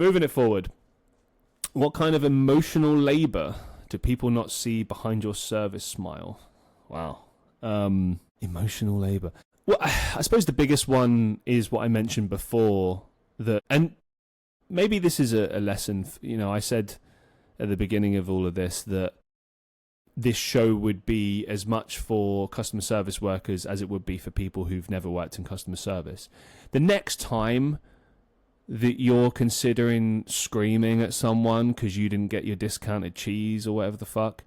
Moving it forward. What kind of emotional labor do people not see behind your service smile? Wow. Emotional labor. Well, I suppose the biggest one is what I mentioned before, and maybe this is a lesson. I said at the beginning of all of this that this show would be as much for customer service workers as it would be for people who've never worked in customer service. The next time that you're considering screaming at someone because you didn't get your discounted cheese or whatever the fuck,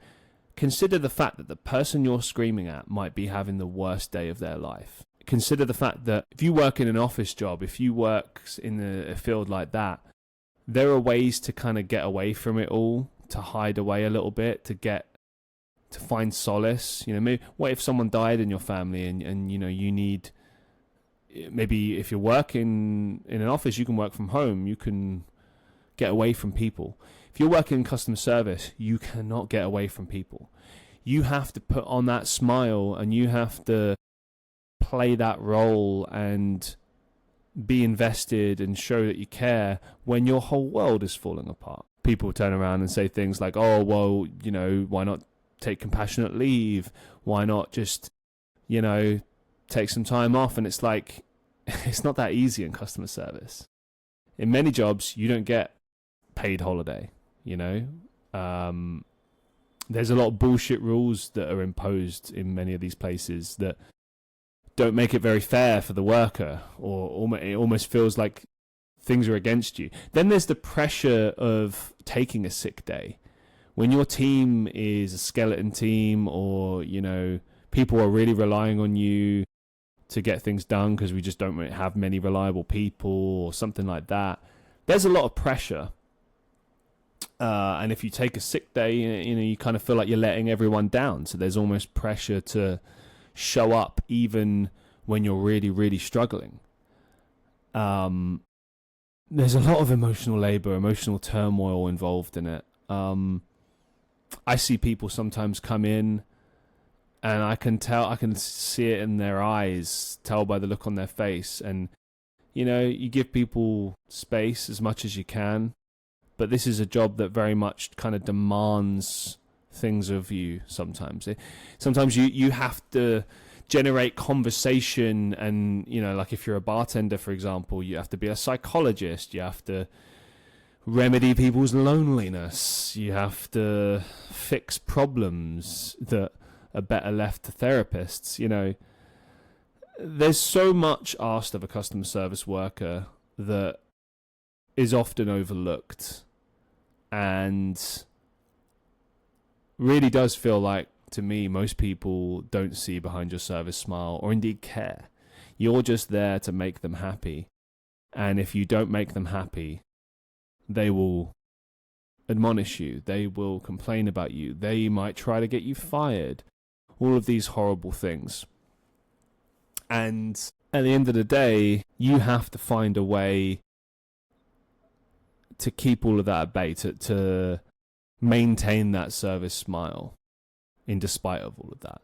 consider the fact that the person you're screaming at might be having the worst day of their life. Consider the fact that if you work in an office job, if you work in a field like that, there are ways to kind of get away from it all, to hide away a little bit, to find solace. Maybe what if someone died in your family and you need, maybe if you're working in an office, you can work from home, you can get away from people. If you're working in customer service, you cannot get away from people. You have to put on that smile and you have to play that role and be invested and show that you care when your whole world is falling apart. People turn around and say things like, oh, well, why not take compassionate leave? Why not just, take some time off? And it's like, it's not that easy in customer service. In many jobs, you don't get paid holiday, There's a lot of bullshit rules that are imposed in many of these places that don't make it very fair for the worker, or it almost feels like things are against you. Then there's the pressure of taking a sick day. When your team is a skeleton team, or, people are really relying on you to get things done because we just don't have many reliable people or something like that, there's a lot of pressure. And if you take a sick day, you kind of feel like you're letting everyone down. So there's almost pressure to show up even when you're really, really struggling. There's a lot of emotional labor, emotional turmoil involved in it. I see people sometimes come in and I can see it in their eyes, tell by the look on their face. And, you give people space as much as you can, but this is a job that very much kind of demands things of you sometimes. Sometimes you have to generate conversation, and, like if you're a bartender, for example, you have to be a psychologist, you have to remedy people's loneliness, you have to fix problems that are better left to therapists. There's so much asked of a customer service worker that is often overlooked, and really does feel like, to me, most people don't see behind your service smile, or indeed care. You're just there to make them happy, and if you don't make them happy, they will admonish you, they will complain about you, they might try to get you fired, all of these horrible things. And at the end of the day, you have to find a way to keep all of that at bay, to maintain that service smile in despite of all of that.